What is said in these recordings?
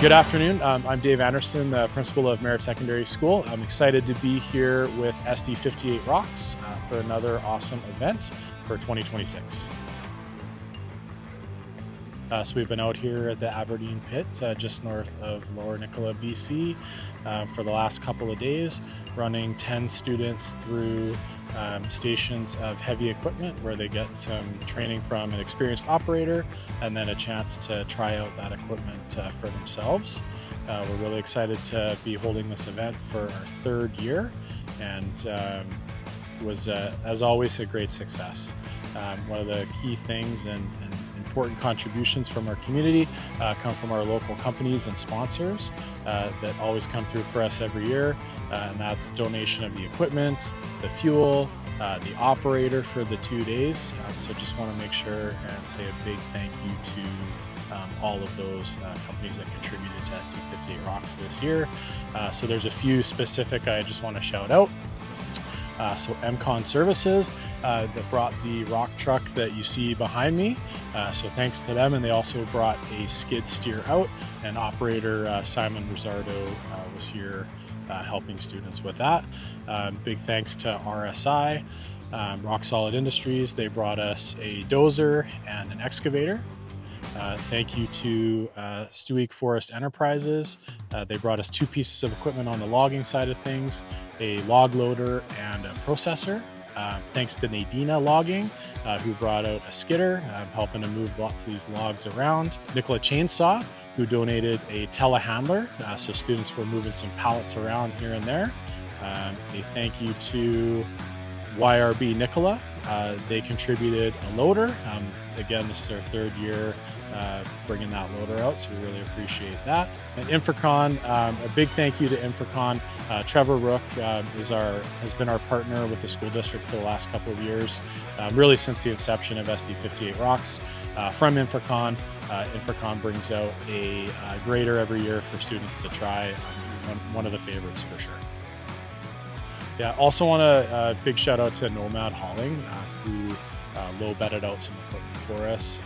Good afternoon. I'm Dave Anderson, the principal of Merritt Secondary School. I'm excited to be here with SD58 Rocks for another awesome event for 2026. So we've been out here at the Aberdeen Pit, just north of Lower Nicola, BC, for the last couple of days, running 10 students through stations of heavy equipment where they get some training from an experienced operator and then a chance to try out that equipment for themselves. We're really excited to be holding this event for our third year, and it was, as always, a great success. One of the key things and important contributions from our community come from our local companies and sponsors that always come through for us every year, and that's donation of the equipment, the fuel, the operator for the 2 days. So just want to make sure and say a big thank you to all of those companies that contributed to SD58 Rocks this year. So there's a few specific I just want to shout out. So MCon Services that brought the rock truck that you see behind me. So thanks to them, and they also brought a skid steer out, and operator Simon Rizzardo was here helping students with that. Big thanks to RSI, Rock Solid Industries. They brought us a dozer and an excavator. Thank you to Stewick Forest Enterprises. They brought us 2 pieces of equipment on the logging side of things, a log loader and a processor. Thanks to Nadina Logging, who brought out a skidder, helping to move lots of these logs around. Nicola Chainsaw, who donated a telehandler, so students were moving some pallets around here and there. A thank you to YRB Nicola. They contributed a loader. Again, this is our third year bringing that loader out, so we really appreciate that. And Infracon, a big thank you to Infracon. Trevor Rook has been our partner with the school district for the last couple of years, really since the inception of SD58 Rocks. From Infracon, Infracon brings out a grader every year for students to try, one of the favorites for sure. Yeah, also want a big shout out to Nomad Hauling, who low bedded out some equipment for us.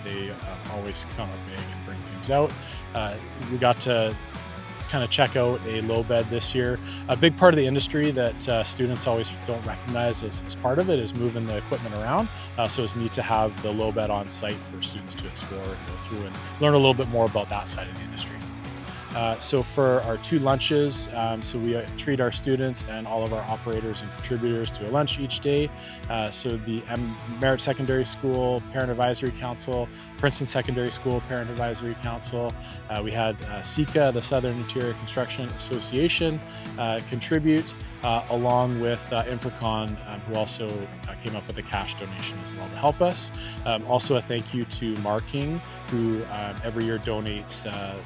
They always come up big and bring things out. We got to kind of check out a low bed this year. A big part of the industry that students always don't recognize as part of it is moving the equipment around. So it's neat to have the low bed on site for students to explore and go through and learn a little bit more about that side of the industry. So for our 2 lunches, so we treat our students and all of our operators and contributors to a lunch each day. So the Merritt Secondary School Parent Advisory Council, Princeton Secondary School Parent Advisory Council, we had SECA, the Southern Interior Construction Association, contribute, along with Infracon, who also came up with a cash donation as well to help us. Also a thank you to Marking, who every year donates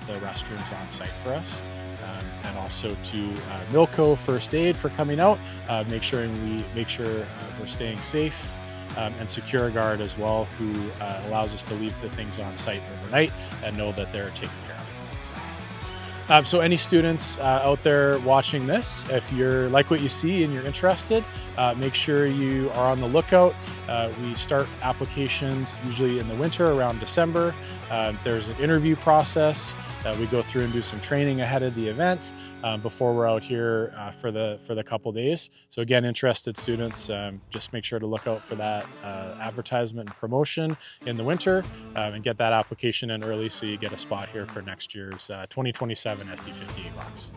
the restrooms on site for us, and also to Milco First Aid for coming out, make sure we're staying safe, and Secure Guard as well, who allows us to leave the things on site overnight and know that they're taken care of. So any students out there watching this, if you're like what you see and you're interested, make sure you are on the lookout. We start applications usually in the winter around December. There's an interview process. We go through and do some training ahead of the event before we're out here for the couple days. So again, interested students, just make sure to look out for that advertisement and promotion in the winter, and get that application in early so you get a spot here for next year's 2027 SD58 Rocks.